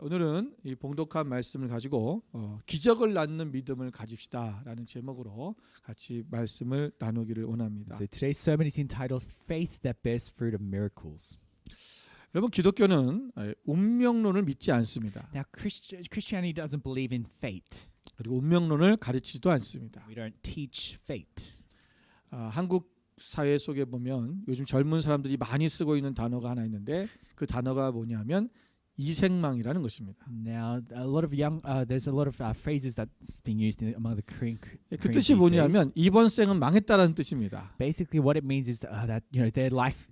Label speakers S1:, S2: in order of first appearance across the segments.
S1: 오늘은 이 봉독한 말씀을 가지고 기적을 낳는 믿음을 가집시다라는 제목으로 같이 말씀을 나누기를 원합니다.
S2: So today's sermon is entitled Faith that bears fruit of miracles.
S1: 여러분, 기독교는 운명론을 믿지 않습니다.
S2: Now Christianity doesn't believe in fate.
S1: 그리고 운명론을 가르치지도 않습니다.
S2: We don't teach fate.
S1: 한국 사회 속에 보면 요즘 젊은 사람들이 많이 쓰고 있는 단어가 하나 있는데 그 단어가 뭐냐면 이생망이라는 것입니다.
S2: Now a lot of there's a lot of phrases that's being used among the Korean.
S1: 그 뜻이 뭐냐면 이번 생은 망했다라는 뜻입니다.
S2: Basically, what it means is that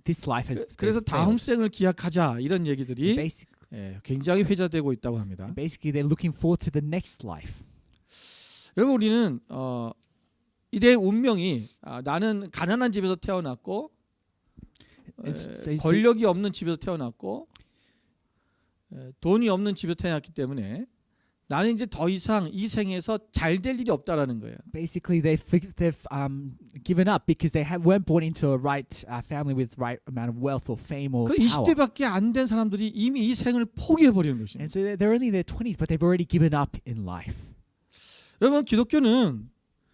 S2: this life has.
S1: 그래서 다음 생을 기약하자 이런 얘기들이 굉장히 회자되고 있다고 합니다.
S2: Basically, they're looking forward to the next life.
S1: 여러분, 우리는 이대의 운명이 나는 가난한 집에서 태어났고 권력이 없는 집에서 태어났고 돈이 없는 집에서 태어났기 때문에 나는 이제 더 이상 이 생에서 잘 될 일이 없다라는 거예요.
S2: Basically, they've given up because they weren't born into a right family with right amount of wealth or fame or
S1: 그
S2: power.
S1: 20대밖에 안 된 사람들이 이미 이 생을 포기해 버리는 것입니다.
S2: And so they're only in their 20s, but they've already given up in life.
S1: 여러분, 기독교는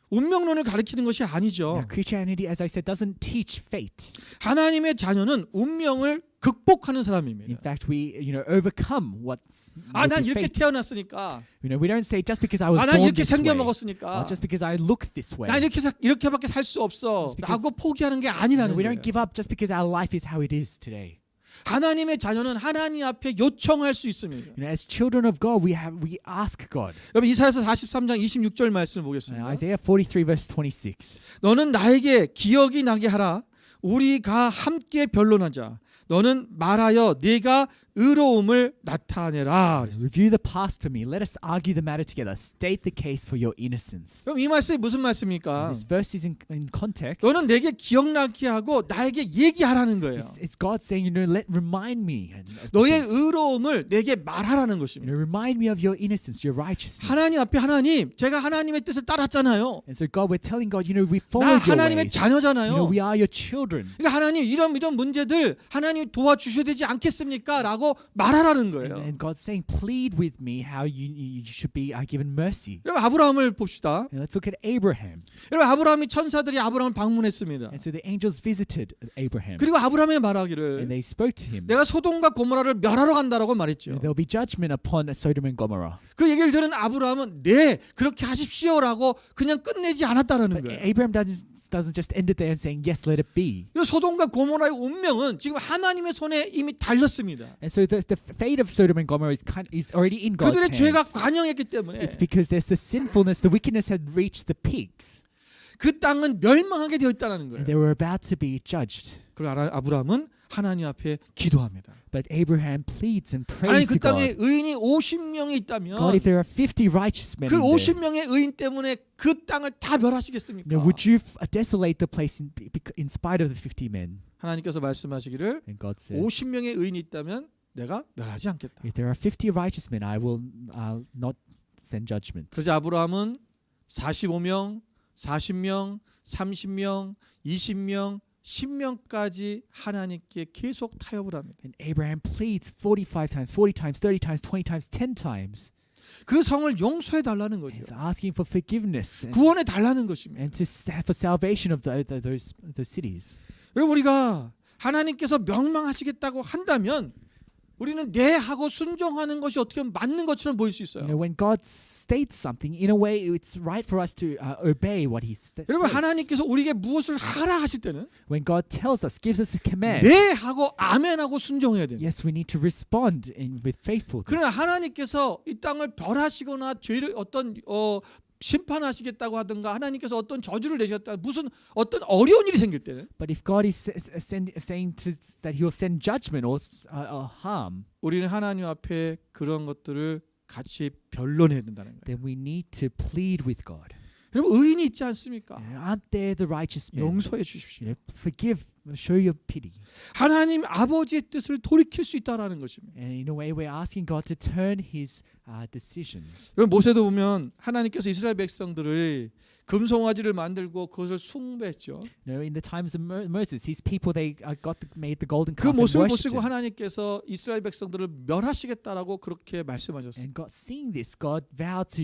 S1: 운명론을 가리키는 것이 아니죠.
S2: Now, Christianity, as I said, doesn't teach fate.
S1: 하나님의 자녀는 운명을 극복하는
S2: In
S1: 사람입니다.
S2: fact, we overcome what's.
S1: 난 이렇게
S2: fate.
S1: 태어났으니까.
S2: We don't say just because I was
S1: 난
S2: born
S1: 이렇게
S2: this way,
S1: 생겨
S2: or
S1: 먹었으니까.
S2: just because I look this way.
S1: 난 이렇게밖에 살 수 없어. 라고 포기하는 게 아니라는
S2: We
S1: 거예요.
S2: don't give up just because our life is how it is today.
S1: 하나님의 자녀는 하나님 앞에 요청할 수 있습니다.
S2: As children of God, we ask God.
S1: 여러분, 이사야서 43장 26절 말씀을 보겠습니다.
S2: Isaiah 43 verse 26.
S1: 너는 나에게 기억이 나게 하라. 우리가 함께 변론하자. 너는 말하여 네가 의로움을 나타내라.
S2: Review the past to me. Let us argue the matter together. State the case for your innocence.
S1: 그럼 이 말씀이 무슨 말씀입니까?
S2: This verse is in context.
S1: 너는 내게 기억나게 하고 나에게 얘기하라는 거예요.
S2: It's God saying, remind me.
S1: 너의 의로움을 내게 말하라는 것입니다.
S2: Remind me of your innocence, your righteousness.
S1: 하나님 앞에 하나님, 제가 하나님의 뜻을 따랐잖아요.
S2: And so God, we're telling God, we
S1: 나
S2: followed your
S1: 하나님의
S2: ways.
S1: 자녀잖아요.
S2: We are your children.
S1: 그러니까 하나님 이런 문제들 하나님이 도와주셔야 되지 않겠습니까? 라고 말하라는 거예요.
S2: And God's saying, plead with me how you should be given mercy.
S1: 여러분, 아브라함을 봅시다.
S2: And let's look at Abraham.
S1: 여러분, 아브라함이 천사들이 아브라함을 방문했습니다.
S2: And so the angels visited Abraham.
S1: 그리고 아브라함이
S2: And
S1: 말하기를
S2: they spoke to him.
S1: 내가 소돔과 고모라를 멸하러 간다라고 말했죠.
S2: There'll be judgment upon Sodom and Gomorrah.
S1: 그 얘기를 들은 아브라함은 네, 그렇게 하십시오라고 그냥 끝내지 않았다라는
S2: But
S1: 거예요.
S2: Abraham doesn't just end it there and saying, yes, let it be.
S1: 소돔과 고모라의 운명은 지금 하나님의 손에 이미 달렸습니다.
S2: And so the fate of Sodom and Gomorrah is already in God's
S1: 그들의 죄가
S2: hands.
S1: 관영했기 때문에
S2: It's because there's the sinfulness, the wickedness had reached the peaks.
S1: 그 땅은 멸망하게 되어 있다는 거예요.
S2: And they were about to be judged.
S1: 그리고 아브라함은 하나님 앞에 기도합니다.
S2: But Abraham pleads and
S1: 하나님,
S2: prays
S1: 그
S2: to
S1: 땅에
S2: God.
S1: 의인이 50명이 있다면
S2: God, if there are 50 righteous men
S1: 그
S2: in there,
S1: 50명의 의인 때문에 그 땅을 다 멸하시겠습니까?
S2: would you desolate the place in spite of the 50 men?
S1: 하나님께서 말씀하시기를
S2: And God says,
S1: 50명의 의인이 있다면 내가 멸하지 않겠다.
S2: if there are 50 righteous men, I will not send judgment.
S1: 그래서 아브라함은 45명, 40명, 30명, 20명, 10명까지 하나님께 계속 타협을 합니다.
S2: And Abraham pleads 45 times, 40 times, 30 times, 20 times, 10 times.
S1: 그 성을 용서해 달라는 거죠.
S2: He's asking for forgiveness
S1: 구원해 달라는 것입니다.
S2: and for salvation of those cities.
S1: 여러분, 우리가 하나님께서 명망하시겠다고 한다면 우리는 네 하고 순종하는 것이 어떻게 보면 맞는 것처럼 보일 수 있어요.
S2: When God states something, in a way, it's right for us to obey what He says.
S1: 여러분, 하나님께서 우리에게 무엇을 하라 하실 때는
S2: When God tells us, gives us a command,
S1: 네 하고 아멘 하고 순종해야 돼요.
S2: yes, we need to respond with faithfulness.
S1: 그러나 하나님께서 이 땅을 별하시거나 죄를 심판하시겠다고 하든가 하나님께서 어떤 저주를 내셨다, 무슨 어떤 어려운 일이 생길 때는
S2: But if God is saying that He will send judgment or harm,
S1: 우리는 하나님 앞에 그런 것들을 같이 변론해야 된다는 거예요.
S2: then we need to plead with God.
S1: 여러분, 의인이 있지 않습니까?
S2: Aren't there the righteous men?
S1: 용서해 주십시오.
S2: Forgive show your pity.
S1: 하나님 아버지의 뜻을 돌이킬 수 있다라는 것입니다.
S2: And in a way, we're asking God to turn His decision.
S1: 여러분 모세도 보면 하나님께서 이스라엘 백성들을 금송아지를 만들고 그것을 숭배했죠.
S2: You know, in the times of Moses, his people made the golden
S1: 그
S2: calf and
S1: 모습을
S2: worshipped
S1: 보시고
S2: it.
S1: 하나님께서 이스라엘 백성들을 멸하시겠다라고 그렇게 말씀하셨어요.
S2: And God, seeing this, God vowed to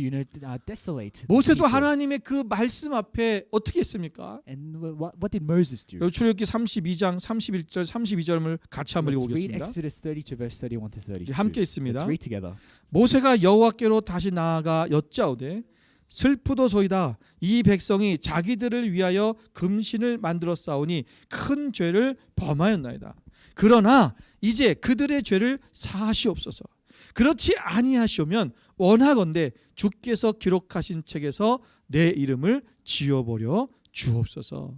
S2: desolate. the
S1: 모세도
S2: people.
S1: 하나님의 그 말씀 앞에 어떻게 했습니까?
S2: And what did Moses do?
S1: 여러분 출애굽기 32장 31절 32절을 같이 한번
S2: Let's read
S1: 읽어보겠습니다.
S2: Exodus 32 verse 31 to 32.
S1: 함께 있습니다.
S2: Let's read together.
S1: 모세가 여호와께로 다시 나아가 여짜오되 슬프도소이다. 이 백성이 자기들을 위하여 금신을 만들어 싸우니 큰 죄를 범하였나이다. 그러나 이제 그들의 죄를 사하시옵소서. 그렇지 아니하시오면 원하건대 주께서 기록하신 책에서 내 이름을 지워버려 주옵소서.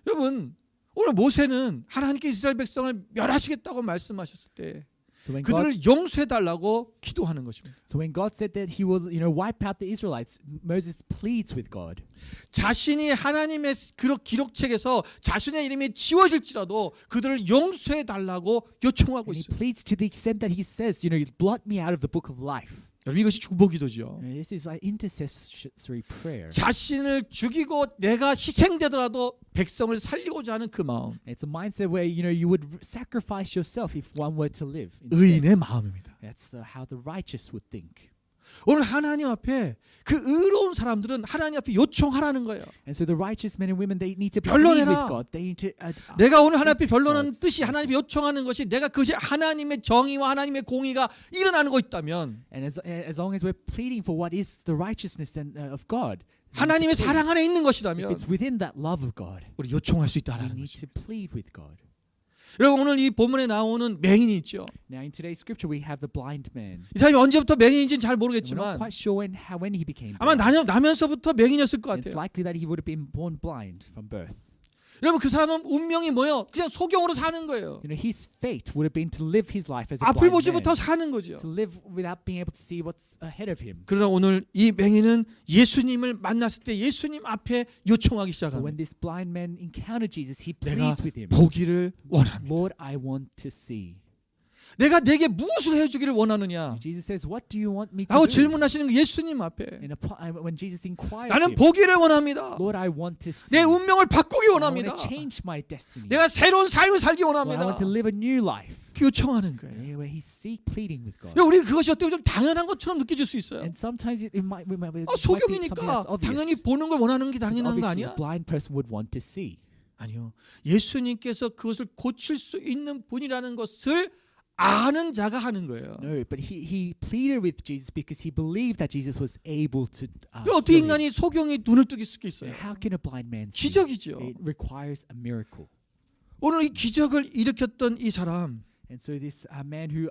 S1: 여러분 오늘 모세는 하나님께 이스라엘 백성을 멸하시겠다고 말씀하셨을 때
S2: So when
S1: 그들을 용서해달라고 기도하는 것입니다.
S2: when God said that He will, wipe out the Israelites, Moses pleads with God.
S1: 자신이 하나님의 기록책에서 자신의 이름이 지워질지라도 그들을 용서해달라고 요청하고
S2: And he
S1: 있어요.
S2: pleads to the extent that he says, blot me out of the book of life.
S1: 여러분 이것이 중보기도죠.
S2: This is like intercessory prayer.
S1: 자신을 죽이고 내가 희생되더라도 백성을 살리고자 하는 그 마음,
S2: It's a mindset where you would sacrifice yourself if one were to live. instead.
S1: 의인의 마음입니다.
S2: That's how the righteous would think.
S1: 오늘 하나님 앞에 그 의로운 사람들은 하나님 앞에 요청하라는 거예요.
S2: And so the righteous men and women, they need to plead
S1: 변론해라.
S2: with God. They need to.
S1: 내가 오늘 하나님 앞에 변론하는
S2: God's
S1: 뜻이 하나님 앞에 요청하는 것이 내가 그것이 하나님의 정의와 하나님의 공의가 일어나는 거 있다면
S2: And as long as we're pleading for what is the righteousness of God,
S1: 하나님의 사랑 안에 있는
S2: if
S1: 것이라면
S2: it's within that love of God,
S1: 우리 요청할 수
S2: we
S1: 있다라는
S2: need
S1: 것입니다.
S2: to plead with God.
S1: 여러분 오늘 이 본문에 나오는 맹인이 있죠.
S2: Now in today's scripture, we have the blind man.
S1: 이 사람이 언제부터 맹인인지는 잘
S2: And we're not
S1: 모르겠지만
S2: quite sure when he became
S1: 아마
S2: blind.
S1: 나면서부터 맹인이었을 것
S2: It's
S1: 같아요.
S2: likely that he would have been born blind from birth.
S1: 여러분 그 사람은 운명이 뭐예요? 그냥 소경으로 사는 거예요.
S2: His fate would have been to live his life as a
S1: 앞을
S2: blind
S1: 보지
S2: man,
S1: 못하고 사는 거죠.
S2: to live without being able to see what's ahead of him.
S1: 그러나 오늘 이 맹인은 예수님을 만났을 때 예수님 앞에 요청하기
S2: But when
S1: 시작합니다.
S2: this blind man encountered Jesus, he
S1: 내가
S2: pleads with him,
S1: 보기를 원합니다.
S2: Lord, I want to see.
S1: 내가 내게 무엇을 해주기를 원하느냐?
S2: Jesus says, what do you want me to
S1: 라고
S2: do?
S1: 질문하시는 그 예수님 앞에
S2: When Jesus inquires
S1: 나는
S2: him,
S1: 보기를 원합니다.
S2: Lord, I want to see.
S1: 내 운명을 바꾸기
S2: I want
S1: 원합니다.
S2: to change my destiny.
S1: 내가 새로운 삶을 살기
S2: Lord, I
S1: 원합니다.
S2: want to live a new life.
S1: 요청하는 거예요.
S2: Where he's pleading with God.
S1: 우리는 그것이 어떻게 좀 당연한 것처럼 느껴질 수 있어요.
S2: And sometimes it might be something
S1: 소경이니까
S2: that's obvious.
S1: 당연히 보는 걸 원하는 게
S2: Because
S1: 당연한 거
S2: obviously
S1: 아니야?
S2: a blind person would want to see.
S1: 아니요. 예수님께서 그것을 고칠 수 있는 분이라는 것을 아는 자가 하는 거예요.
S2: No, but he pleaded with Jesus because he believed that Jesus was able to.
S1: 어떻게
S2: heal him.
S1: 인간이 소경이 눈을 뜨게 수 있어요?
S2: How can a blind man see?
S1: 기적이죠.
S2: It requires a miracle.
S1: 오늘 이 기적을 일으켰던 이 사람
S2: And so this man who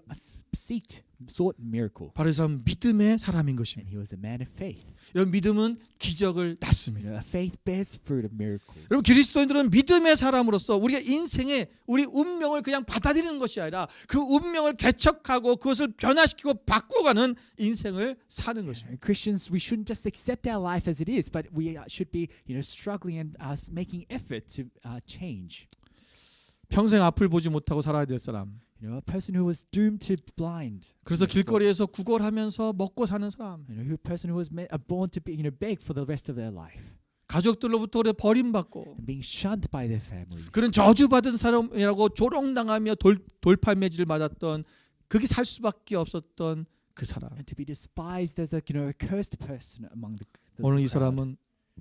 S2: sought miracle,
S1: 바로 이 사람 믿음의 사람인
S2: and
S1: 것입니다.
S2: he was a man of faith.
S1: 이런 믿음은 기적을 낳습니다.
S2: A faith bears fruit of miracles.
S1: 여러분 그리스도인들은 믿음의 사람으로서 우리가 인생에 우리 운명을 그냥 받아들이는 것이 아니라 그 운명을 개척하고 그것을 변화시키고 바꾸어가는 인생을 사는 것입니다.
S2: Christians, we shouldn't just accept our life as it is, but we should be, struggling and making effort to change.
S1: 평생 앞을 보지 못하고 살아야 될 사람.
S2: A person who was doomed to blind.
S1: 그래서 길거리에서 구걸하면서 먹고 사는 사람.
S2: A person who was born to be, beg for the rest of their life.
S1: 가족들로부터 버림받고
S2: And being shunned by their families.
S1: 그런 저주받은 사람이라고 조롱당하며 돌팔매질을 맞았던 그게 살 수밖에 없었던 그 사람.
S2: And to be despised as a cursed person among the
S1: 오늘 이
S2: crowd.
S1: 사람은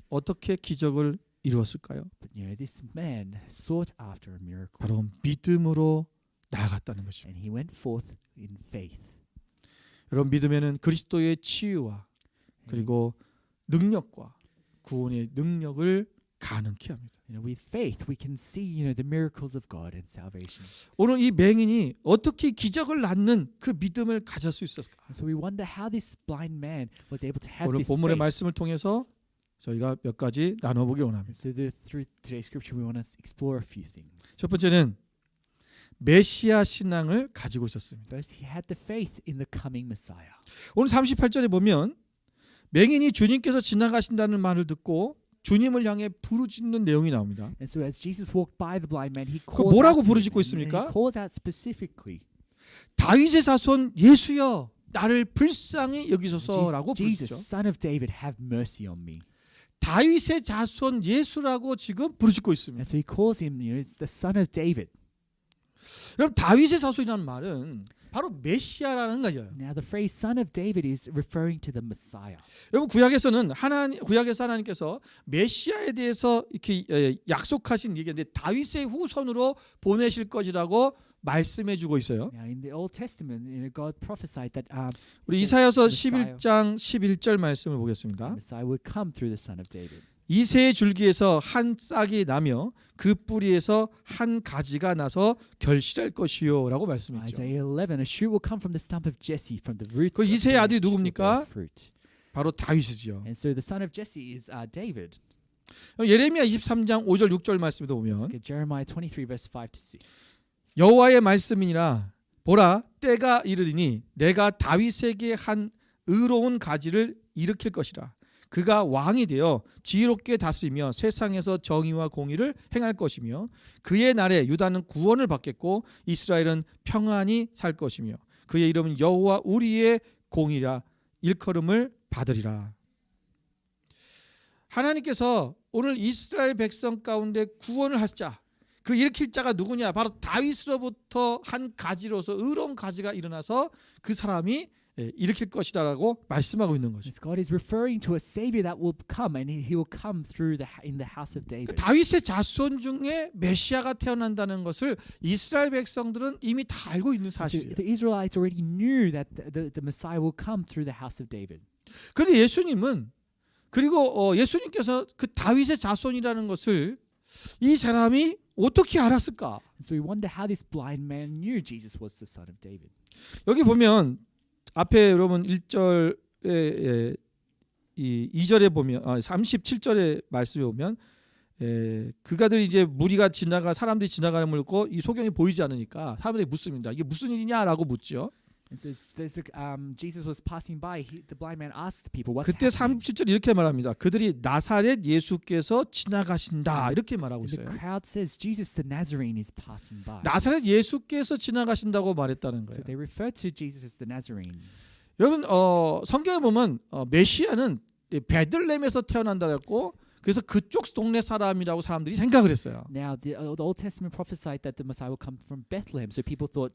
S1: 어떻게 기적을 이루었을까요?
S2: But this man sought after a miracle.
S1: 바로 믿음으로 나아갔다는 것입니다.
S2: And he went forth in faith.
S1: 여러분 믿음에는 그리스도의 치유와 그리고 능력과 구원의 능력을 가능케 합니다.
S2: With faith, we can see, the miracles of God and salvation.
S1: 오늘 이 맹인이 어떻게 기적을 낳는 그 믿음을 가질 수 있었을까?
S2: And so we wonder how this blind man was able to have
S1: 오늘
S2: this
S1: 본문의
S2: faith.
S1: 말씀을 통해서 저희가 몇 가지 나눠보기 원합니다.
S2: So through today's scripture, we want to explore a few things.
S1: 첫 번째는 메시아 신앙을 가지고 있었습니다.
S2: First, he had the faith in the coming Messiah.
S1: 오늘 38절에 보면 맹인이 주님께서 지나가신다는 말을 듣고 주님을 향해 부르짖는 내용이 나옵니다.
S2: And so as Jesus walked by the blind man, he
S1: 그
S2: calls
S1: 뭐라고
S2: out to him,
S1: 부르짖고
S2: and
S1: 있습니까?
S2: he calls out specifically,
S1: 다윗의 자손 예수여 나를 불쌍히 여기소서라고
S2: Jesus,
S1: 부르짖죠.
S2: son of David, have mercy on me.
S1: 다윗의 자손 예수라고 지금 부르짖고 있습니다.
S2: And so he calls him, it's the son of David.
S1: 여러분 다윗의 자손이라는 말은 바로 메시아라는 거죠.
S2: Now the phrase son of David is referring to the Messiah.
S1: 여러분 구약에서 하나님께서 메시아에 대해서 이렇게 약속하신 얘기인데 다윗의 후손으로 보내실 것이라고 말씀해주고 있어요.
S2: Now in the Old Testament, God prophesied that
S1: 우리 이사야서
S2: Messiah.
S1: 11장 11절 말씀을
S2: the
S1: 보겠습니다.
S2: Messiah would come through the son of David.
S1: 이새의 줄기에서 한 싹이 나며 그 뿌리에서 한 가지가 나서 결실할 것이요라고 말씀했죠.
S2: Isaiah 11, a shoot will come from the stump of Jesse, from the roots
S1: 그
S2: of
S1: 이새의
S2: the
S1: 아들이
S2: branch will
S1: 누굽니까?
S2: bear fruit.
S1: 바로 다윗이지요.
S2: And so the son of Jesse is David.
S1: 예레미야 23장 5절 6절 말씀에도
S2: Let's
S1: 보면
S2: get Jeremiah 23 verse 5 to 6.
S1: 여호와의 말씀이니라 보라 때가 이르리니 내가 다윗에게 한 의로운 가지를 일으킬 것이라 그가 왕이 되어 지혜롭게 다스리며 세상에서 정의와 공의를 행할 것이며 그의 날에 유다는 구원을 받겠고 이스라엘은 평안히 살 것이며 그의 이름은 여호와 우리의 공이라 일컬음을 받으리라. 하나님께서 오늘 이스라엘 백성 가운데 구원을 하시자 그 일으킬 자가 누구냐? 바로 다윗으로부터 한 가지로서 의로운 가지가 일어나서 그 사람이 일으킬 것이다라고 말씀하고 있는 거죠.
S2: Yes, God is referring to a savior that will come, and he will come through in the house of David.
S1: 다윗의 자손 중에 메시아가 태어난다는 것을 이스라엘 백성들은 이미 다 알고 있는
S2: So
S1: 사실이에요.
S2: the Israelites already knew that the Messiah will come through the house of David.
S1: 그런데 예수님은 그리고 예수님께서 그 다윗의 자손이라는 것을 이 사람이 어떻게 알았을까?
S2: And so we wonder how this blind man knew Jesus was the son of David.
S1: 여기 보면 앞에 여러분 1절에 이 2절에 보면 37절의 말씀에 보면 그가들이 이제 무리가 지나가 사람들이 지나가는 걸 보고 이 소경이 보이지 않으니까 사람들이 묻습니다. 이게 무슨 일이냐라고 묻죠.
S2: And so Jesus was passing by. The blind man asked the people, "What's
S1: 그때
S2: happening?"
S1: 37절 이렇게 말합니다. 그들이 나사렛 예수께서 지나가신다 이렇게 말하고
S2: And the
S1: 있어요.
S2: crowd says, "Jesus the Nazarene is passing by."
S1: 나사렛 예수께서 지나가신다고 말했다는 거예요.
S2: So they refer to Jesus as the Nazarene.
S1: 여러분 성경에 보면 메시아는 베들레헴에서 태어난다 했고 그래서 그쪽 동네 사람이라고 사람들이 생각을 했어요.
S2: Now the Old Testament prophesied that the Messiah will come from Bethlehem, so people thought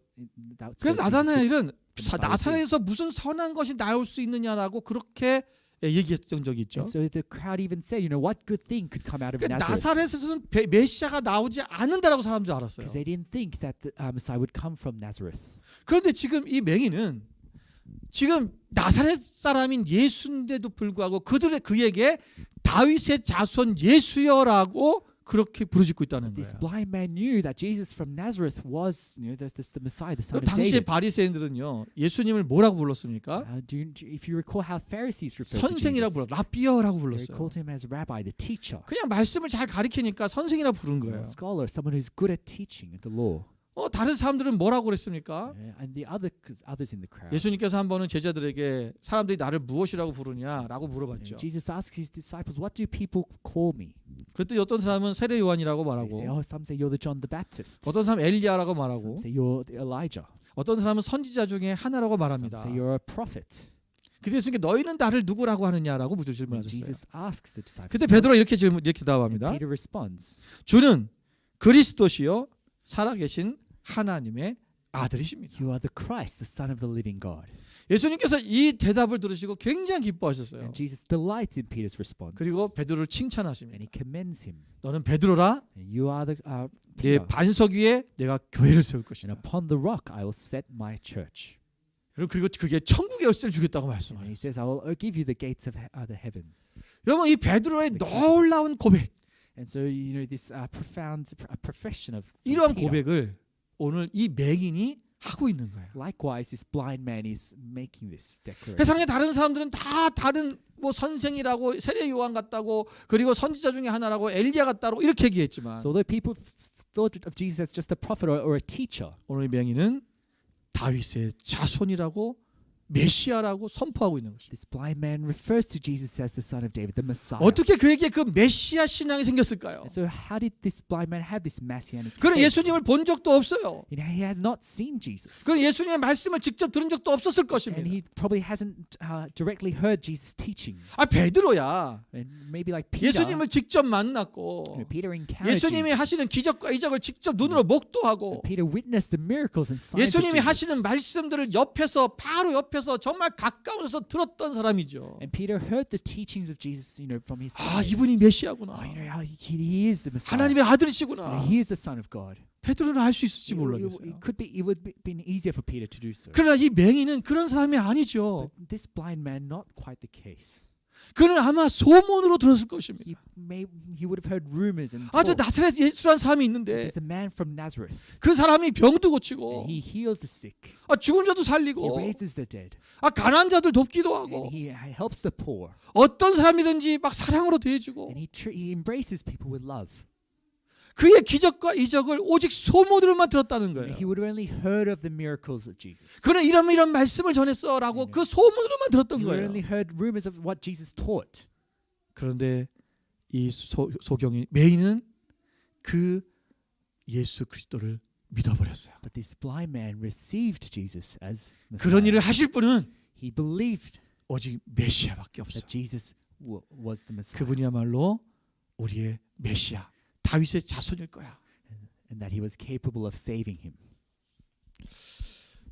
S2: that's
S1: 그래서
S2: where Jesus
S1: 나다나엘은
S2: Messiah
S1: 나사렛에서 무슨 선한 것이 나올 수 있느냐라고 그렇게 얘기했던 적이 있죠.
S2: And so the crowd even said, what good thing could come out of
S1: 그러니까
S2: Nazareth?
S1: 나사렛에서는 메시아가 나오지 않는다라고 사람들이 알았어요.
S2: Because they didn't think that the Messiah would come from Nazareth.
S1: 그런데 지금 이 맹인은 지금 나사렛 사람인 예수인데도 불구하고 그에게 다윗의 자손 예수여라고 그렇게 부르짖고 있다는
S2: This
S1: 거예요.
S2: blind man knew that Jesus from Nazareth was, the Messiah, the son of
S1: 당시에
S2: David.
S1: 바리새인들은요 예수님을 뭐라고 불렀습니까?
S2: If you recall how Pharisees referred to
S1: 선생이라고
S2: Jesus,
S1: 불러, 라비어라고
S2: they
S1: 불렀어요.
S2: called him as rabbi, the teacher,
S1: 그냥 말씀을 잘 가리키니까 선생이라고 부른 거예요.
S2: a scholar, someone who's good at teaching the law.
S1: 다른 사람들은 뭐라고 그랬습니까?
S2: And the others in the crowd.
S1: 예수님께서 한 번은 제자들에게 사람들이 나를 무엇이라고 부르냐라고 물어봤죠.
S2: Jesus asked his disciples, "What do people call me?"
S1: 그때 어떤 사람은 세례 요한이라고
S2: They say,
S1: 말하고
S2: some say you're the John the Baptist.
S1: 어떤 사람 엘리야라고
S2: Some
S1: 말하고
S2: say you're the Elijah.
S1: 어떤 사람은 선지자 중에 하나라고
S2: Some
S1: 말합니다.
S2: say you're a prophet.
S1: 그때 예수님께 너희는 나를 누구라고 하느냐라고
S2: And
S1: 질문하셨어요.
S2: Jesus asks the disciples.
S1: 그때 베드로가 이렇게
S2: and
S1: 대답합니다.
S2: Peter responds,
S1: 주는 그리스도시요 살아계신 하나님의 아들이십니다.
S2: "You are the Christ, the Son of the living God."
S1: 예수님께서 이 대답을 들으시고 굉장히 기뻐하셨어요.
S2: And Jesus delights in Peter's response.
S1: 그리고 베드로를
S2: And
S1: 칭찬하십니다.
S2: he commends him.
S1: 너는 베드로라
S2: And you are the
S1: 내
S2: Peter.
S1: 반석 위에 내가 교회를 세울
S2: And
S1: 것이다.
S2: upon the rock I will set my church.
S1: 그리고 그게 천국의 열쇠를 주겠다고
S2: And he
S1: 말씀하셨어요.
S2: says, "I will give you the gates of the heaven."
S1: 여러분 이 베드로의 놀라운 고백,
S2: And so this profound profession of
S1: 이러한
S2: Peter.
S1: 고백을 오늘 이 맹인이 하고 있는 거예요.
S2: Likewise, this blind man is making this declaration.
S1: 세상의 다른 사람들은 다 다른 뭐 선생이라고 세례 요한 같다고 그리고 선지자 중에 하나라고 엘리야 같다고 이렇게 얘기했지만
S2: So although people thought of Jesus as just a prophet or a teacher,
S1: 오늘 이 맹인은 다윗의 자손이라고 메시아라고 선포하고 있는 것입니다.
S2: This blind man refers to Jesus as the son of David, the Messiah.
S1: 어떻게 그에게 그 메시아 신앙이 생겼을까요?
S2: And so how did this blind man have this messianic
S1: 그는
S2: faith?
S1: 예수님을 본 적도 없어요.
S2: You know, he has not seen Jesus.
S1: 그는 예수님의 말씀을 직접 들은 적도 없었을
S2: And
S1: 것입니다.
S2: he probably hasn't directly heard Jesus' teachings.
S1: 아, 베드로야.
S2: And maybe like Peter,
S1: 예수님을 직접
S2: you
S1: 만났고
S2: know, Peter encountered
S1: 예수님이
S2: Jesus.
S1: 하시는 기적과 이적을 직접 눈으로 목도하고
S2: Peter witnessed the miracles and signs of
S1: 예수님이
S2: Jesus.
S1: 하시는 말씀들을 바로 옆에서 정말 가까워서 들었던 사람이죠.
S2: And Peter heard the teachings of Jesus, you know, from his
S1: 아,
S2: side.
S1: 이분이 메시아구나.
S2: You know, he is the Messiah.
S1: 하나님의
S2: You
S1: 아들이시구나.
S2: know, he is the Son of God.
S1: 베드로는 알 수 있을지
S2: It
S1: 몰라겠어요.
S2: would have been easier for Peter to do so.
S1: 그러나 이 맹인은 그런 사람이 아니죠.
S2: But this blind man, not quite the case.
S1: 그는 아마 소문으로 들었을 것입니다.
S2: He would have heard rumors and
S1: 아주
S2: talk.
S1: 나사렛 예수라는 사람이 있는데
S2: There's a man from Nazareth.
S1: 그 사람이 병도 고치고
S2: And he heals the sick.
S1: 아, 죽은 자도
S2: He
S1: 살리고
S2: raises the dead.
S1: 아, 가난한 자들 돕기도 하고
S2: And he helps the poor.
S1: 어떤 사람이든지 막 사랑으로 대해주고
S2: And he embraces people with love.
S1: 그의 기적과 이적을 오직 소문으로만 들었다는 거예요.
S2: He would have only heard of the miracles of Jesus.
S1: 그는 이런 말씀을 전했어라고 그 소문으로만 들었던
S2: He would
S1: 거예요.
S2: have only heard rumors of what Jesus taught.
S1: 그런데 이 소경이 맹인은 그 예수 그리스도를 믿어버렸어요.
S2: But this blind man received Jesus as
S1: 그런
S2: Messiah.
S1: 일을 하실 분은
S2: He believed
S1: 오직 메시아밖에 없어.
S2: that Jesus was the Messiah.
S1: 그분이야말로 우리의 메시아, 다윗의 자손일 거야.
S2: And that he was capable of saving him.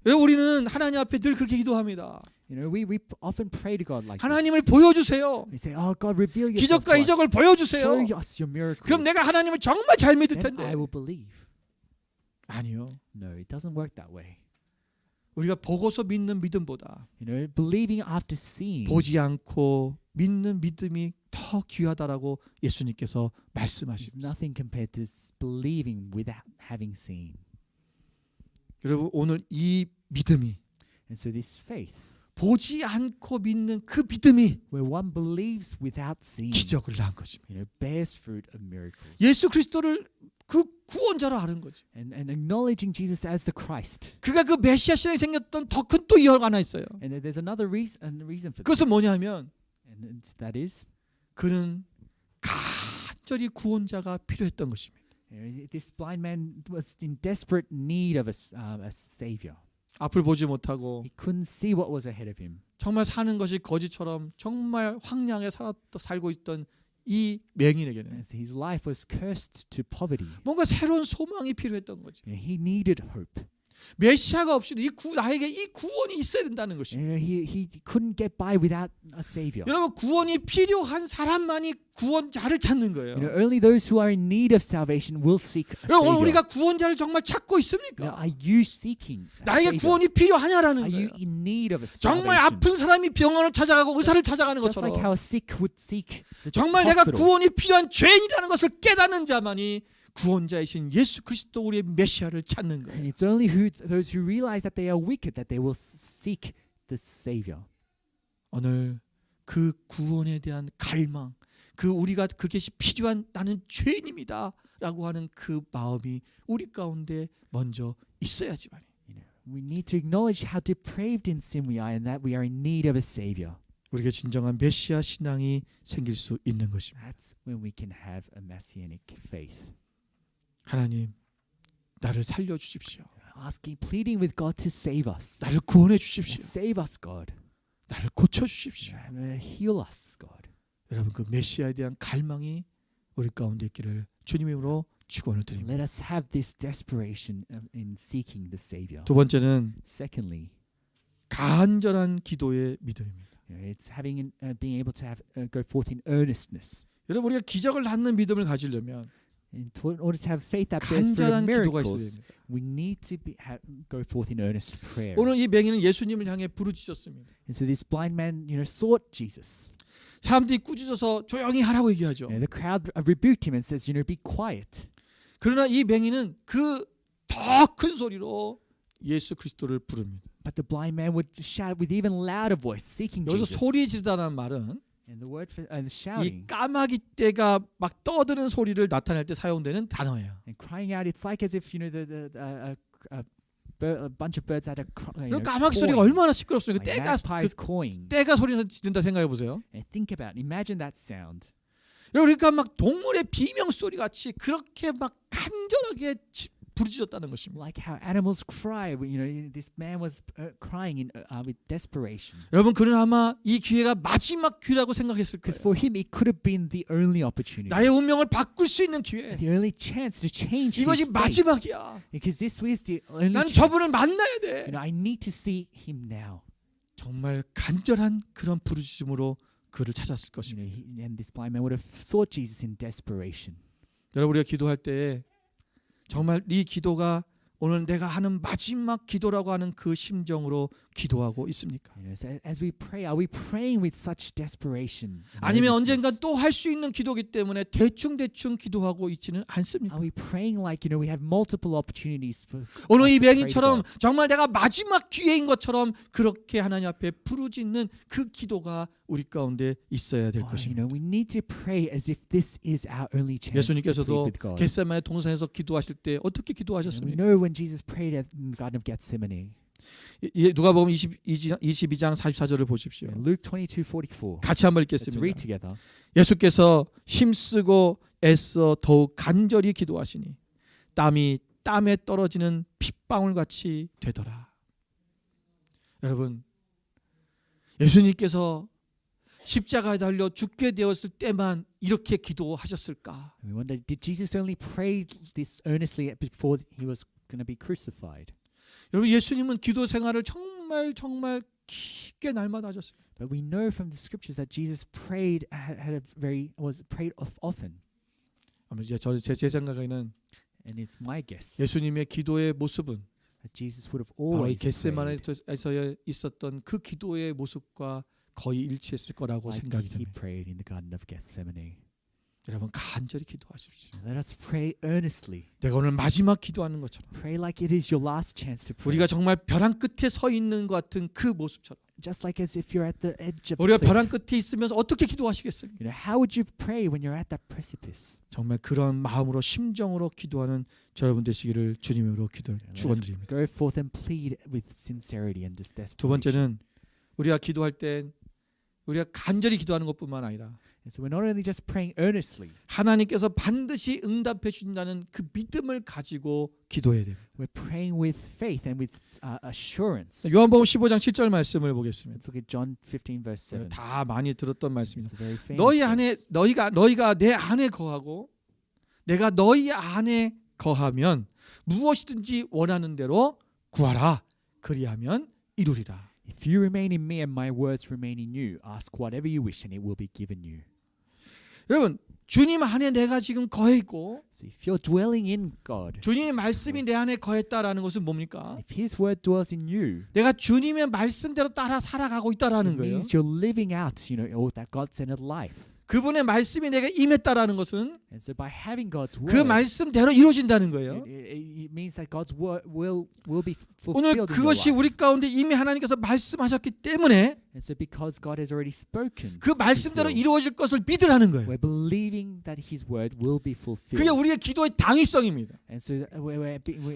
S1: 왜 우리는 하나님 앞에 늘 그렇게 기도합니다.
S2: You know, we often pray to God like
S1: 하나님을
S2: this.
S1: 보여주세요.
S2: We say, "Oh God, reveal yourself
S1: 기적과
S2: to us.
S1: 이적을 보여주세요.
S2: Show us your miracles.
S1: 그럼 내가 하나님을 정말 잘 믿을
S2: Then
S1: 텐데.
S2: I will believe."
S1: 아니요.
S2: No, it doesn't work that way.
S1: 우리가 보고서 믿는 믿음보다
S2: You know, believing after seeing
S1: 보지 않고 믿는 믿음이 더 귀하다라고 예수님께서
S2: is
S1: 말씀하십니다.
S2: nothing compared to believing without having seen.
S1: 여러분 오늘 이 믿음이
S2: And so this faith,
S1: 보지 않고 믿는 그 믿음이
S2: where one believes without seeing,
S1: 기적을 낳은 것입니다.
S2: you know, bears fruit of miracles.
S1: 예수 그리스도를 그 구원자로 아는 거죠.
S2: And acknowledging Jesus as the Christ.
S1: 그가 그 메시아 신앙이 생겼던 더 큰 또 이유가 하나 있어요.
S2: And there's another reason for this.
S1: 그것은 뭐냐면
S2: And that is,
S1: 그는 간절히 구원자가 필요했던 것입니다.
S2: you know, this blind man was in desperate need of a savior.
S1: 앞을 보지 못하고
S2: He couldn't see what was ahead of him.
S1: 정말 사는 것이 거지처럼 정말 황량에 살고 있던 이 맹인에게는
S2: And so his life was cursed to poverty.
S1: 뭔가 새로운 소망이 필요했던 거죠.
S2: You know, he needed hope.
S1: 메시아가 없이도 나에게 이 구원이 있어야 된다는 것입니다.
S2: You know, he couldn't get by without a savior.
S1: 여러분 구원이 필요한 사람만이 구원자를 찾는 거예요.
S2: You know, only those who are in need of salvation will seek a
S1: 여러분 오늘
S2: savior.
S1: 우리가 구원자를 정말 찾고
S2: You know,
S1: 있습니까?
S2: are you seeking a
S1: 나에게
S2: savior?
S1: 구원이 필요하냐라는
S2: Are you
S1: 거예요.
S2: in need of a
S1: 정말
S2: salvation?
S1: 아픈 사람이 병원을 찾아가고 의사를 찾아가는
S2: Just like
S1: 것처럼
S2: how a sick would seek the
S1: 정말 내가
S2: hospital.
S1: 구원이 필요한 죄인이라는 것을 깨닫는 자만이 구원자이신 예수 그리스도 우리의 메시아를 찾는 거예요.
S2: And it's only those who realize that they are wicked that they will seek the savior.
S1: 오늘 그 구원에 대한 갈망, 그 우리가 그것이 필요한 나는 죄인입니다라고 하는 그 마음이 우리 가운데 먼저 있어야지만.
S2: You know, we need to acknowledge how depraved in sin we are and that we are in need of a savior.
S1: 우리가 진정한 메시아 신앙이 생길 수 있는 것입니다.
S2: That's when we can have a messianic faith.
S1: 하나님, 나를 살려 주십시오.
S2: Asking, pleading with God to save us.
S1: 나를 구원해 주십시오.
S2: Save us, God.
S1: 나를 고쳐 주십시오.
S2: Heal us, God.
S1: 여러분 그 메시아에 대한 갈망이 우리 가운데 있기를 주님의 이름으로 축원을 드립니다.
S2: Let us have this desperation in seeking the Savior.
S1: 두 번째는
S2: Secondly,
S1: 간절한 기도의 믿음입니다.
S2: you know, it's having being able to have go forth in earnestness.
S1: 여러분 우리가 기적을 낳는 믿음을 가지려면
S2: In order to have faith that bears fruit of
S1: 간절한 기도가 있어야
S2: miracles,
S1: 됩니다.
S2: we need to go forth in earnest prayer.
S1: 오늘 이 맹인은 예수님을 향해 부르짖었습니다.
S2: And so this blind man, you know, sought Jesus.
S1: 사람들이 꾸짖어서 조용히 하라고 얘기하죠.
S2: You know, the crowd rebuked him and says, you know, be quiet.
S1: 그러나 이 맹인은 그 더 큰 소리로 예수 그리스도를 부릅니다.
S2: But the blind man would shout with even louder voice, seeking
S1: 여기서
S2: Jesus.
S1: 소리 지르다는 말은
S2: And the word for
S1: 이
S2: shouting
S1: 까마귀 떼가 막 떠드는 소리를 나타낼 때 사용되는 단어예요.
S2: and crying out, it's like as if, you know, a bunch of birds that are
S1: 그럼 까마귀 소리가
S2: cawing,
S1: 얼마나 시끄럽습니까?
S2: like magpies cawing.
S1: 떼가 소리 지른다 생각해 보세요.
S2: And think about, imagine that sound.
S1: 그러니까 막 동물의 비명 소리 같이 그렇게 막 간절하게 부르짖었다는 것입니다.
S2: Like how animals cry. This man was crying with desperation.
S1: 여러분, 그는 아마 이 기회가 마지막 기회라고 생각했을
S2: Because
S1: 거예요.
S2: for him, it could have been the only opportunity,
S1: 나의 운명을 바꿀 수 있는 기회.
S2: the only chance to change his
S1: 이것이
S2: fate.
S1: 마지막이야.
S2: Because this was the only
S1: 난
S2: chance.
S1: 저분을 만나야 돼.
S2: I need to see him now.
S1: 정말 간절한 그런 부르짖음으로 그를 찾았을 것입니다.
S2: And this blind man would have sought Jesus in desperation.
S1: 여러분, 우리가 기도할 때 정말 이 기도가 오늘 내가 하는 마지막 기도라고 하는 그 심정으로 기도하고 있습니까?
S2: So as we pray, are we praying with such desperation?
S1: 아니면
S2: earnestness?
S1: 언젠가 또 할 수 있는 기도기 때문에 대충 기도하고 있지는 않습니까?
S2: Are we praying like we have multiple opportunities for
S1: 오늘
S2: us
S1: 이
S2: to pray to
S1: 맹인처럼
S2: God?
S1: 정말 내가 마지막 기회인 것처럼 그렇게 하나님 앞에 부르짖는 그 기도가 우리 가운데 있어야 될 것입니다.
S2: We need to pray as if this is our only chance to plead
S1: 예수님께서도
S2: with God.
S1: 겟세마네 동산에서 기도하실 때 어떻게
S2: We
S1: 기도하셨습니까?
S2: know when Jesus prayed at the Garden of Gethsemane.
S1: 누가복음 22장 44절을 보십시오.
S2: Luke 22:44.
S1: 같이 한번
S2: Let's read
S1: 읽겠습니다.
S2: together.
S1: 예수께서 힘쓰고 애써 더욱 간절히 기도하시니 땀이 땀에 떨어지는 핏방울같이 되더라. 여러분, 예수님께서 십자가에 달려 죽게 되었을 때만 이렇게 기도하셨을까?
S2: We wonder, did Jesus only pray this earnestly before he was going to be crucified?
S1: 여러분, 예수님은 기도 생활을 정말 깊게 날마다 하셨어요.
S2: But we know from the scriptures that Jesus prayed was prayed often.
S1: 아마 이제 제 생각에는
S2: And it's my guess
S1: 예수님의 기도의 모습은
S2: that Jesus would have
S1: 바로 이
S2: always prayed
S1: 겟세마네에서 있었던 그 기도의 모습과 거의 일치했을 거라고
S2: like
S1: 생각이
S2: he
S1: 됩니다.
S2: prayed in the Garden of Gethsemane.
S1: 여러분, 간절히 기도하십시오.
S2: Let us pray earnestly.
S1: 내가 오늘 마지막 기도하는 것처럼
S2: Pray like it is your last chance to pray.
S1: 우리가 정말 벼랑 끝에 서 있는 것 같은 그 모습처럼
S2: Just like as if you're at the edge of
S1: 우리가
S2: the
S1: 벼랑
S2: cliff.
S1: 끝에 있으면서 어떻게 기도하시겠어요?
S2: How would you pray when you're at that precipice?
S1: 정말 그런 마음으로 심정으로 기도하는 저 여러분 되시기를 주님으로 기도를
S2: Let us
S1: 축원드립니다.
S2: go forth and plead with sincerity and
S1: 두
S2: desperation.
S1: 번째는 우리가 기도할 때 우리가 간절히 기도하는 것뿐만 아니라
S2: And so we're not only just praying earnestly,
S1: 하나님께서 반드시 응답해 주신다는 그 믿음을 가지고 기도해야 돼요.
S2: we're praying with faith and with assurance.
S1: 요한복음 15장 7절 말씀을 보겠습니다.
S2: Let's look at John 15 verse 7.
S1: 다 많이 들었던 말씀입니다.
S2: It's a very famous
S1: 너희 안에
S2: verse.
S1: 너희가 내 안에 거하고 내가 너희 안에 거하면 무엇이든지 원하는 대로 구하라. 그리하면 이루리라.
S2: If you remain in me and my words remain in you, ask whatever you wish and it will be given you.
S1: 여러분, 주님 안에 내가 지금 거해 있고
S2: So if you're dwelling in God,
S1: 주님의 말씀이 내 안에 거했다라는 것은 뭡니까?
S2: if His word dwells in you,
S1: 내가 주님의 말씀대로 따라 살아가고 있다라는
S2: it
S1: 거예요.
S2: means you're living out, all that God-centered life.
S1: 그분의 말씀이 내게 임했다라는 것은
S2: And so by having God's
S1: 그
S2: word,
S1: 말씀대로 이루어진다는 거예요.
S2: it means that God's word will be
S1: 오늘
S2: fulfilled in your
S1: 그것이
S2: life.
S1: 우리 가운데 이미 하나님께서 말씀하셨기 때문에
S2: And so because God has already spoken,
S1: 그 말씀대로
S2: will.
S1: 이루어질 것을 믿으라는 거예요.
S2: we're believing that His word will be fulfilled.
S1: 그게 우리의 기도의 당위성입니다.
S2: And so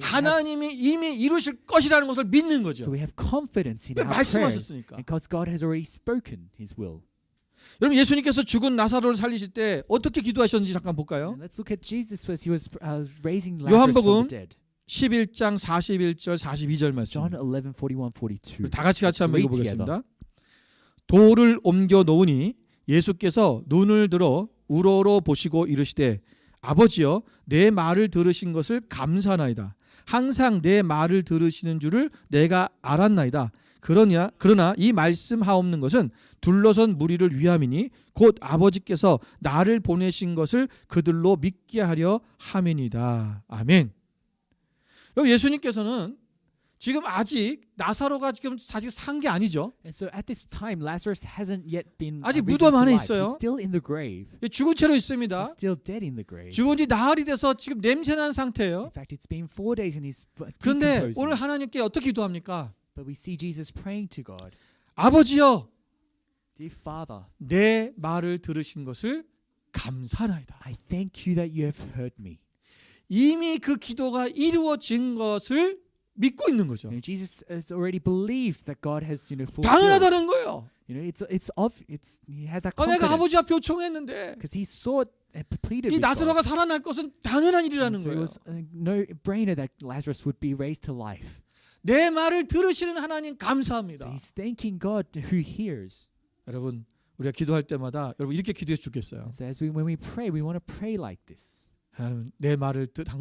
S1: 하나님이 이미 이루실 것이라는 것을 믿는 거죠.
S2: so we have confidence in
S1: 왜
S2: our prayer
S1: 말씀하셨으니까.
S2: because God has already spoken His will.
S1: 여러분, 예수님께서 죽은 나사로를 살리실 때 어떻게 기도하셨는지 잠깐 볼까요?
S2: And let's look at Jesus first. He was raising Lazarus from
S1: 요한복음
S2: the dead.
S1: 11장 41절 42절 말씀.
S2: John 11, 41, 42.
S1: 다 같이
S2: Let's
S1: 한번
S2: read
S1: 읽어보겠습니다. 돌을 옮겨 놓으니 예수께서 눈을 들어 우러러 보시고 이르시되 아버지여 내 말을 들으신 것을 감사하나이다. 항상 내 말을 들으시는 줄을 내가 알았나이다. 그러나 이 말씀하옵는 것은 둘러선 무리를 위함이니 곧 아버지께서 나를 보내신 것을 그들로 믿게 하려 함이니이다. 아멘. 여러분, 예수님께서는 지금 아직 나사로가 지금 아직 산 게 아니죠.
S2: And so at this time, Lazarus hasn't yet been
S1: 아직
S2: risen
S1: 무덤
S2: to
S1: 안에
S2: life.
S1: 있어요.
S2: He's still in the grave.
S1: 죽은 채로 있습니다.
S2: He's still dead in the grave.
S1: 죽은 지 나흘이 돼서 지금 냄새난 상태예요.
S2: In fact, it's been 4 days and he's
S1: 그런데
S2: decomposing.
S1: 오늘 하나님께 어떻게 기도합니까?
S2: But we see Jesus praying to God.
S1: 아버지여,
S2: Dear Father,
S1: 내 말을 들으신 것을 감사하나이다.
S2: I thank you that you have heard me.
S1: 이미 그 기도가 이루어진 것을 믿고 있는 거죠.
S2: Jesus has already believed that God has, fulfilled.
S1: 당연하다는 거예요.
S2: He has that
S1: 내가 아버지
S2: confidence
S1: 앞에 요청했는데
S2: because he sought and pleaded
S1: 이
S2: with God.
S1: 나사로가 살아날 것은 당연한 일이라는
S2: So it
S1: 거예요.
S2: was a no-brainer that Lazarus would be raised to life.
S1: 내 말을 들으시는 하나님
S2: So
S1: 감사합니다.
S2: he's thanking God who hears.
S1: 여러분 우리가 기도할 때마다 여러분 이렇게 기도해 주겠어요.
S2: So when we pray, we want to pray like this.
S1: 하나님,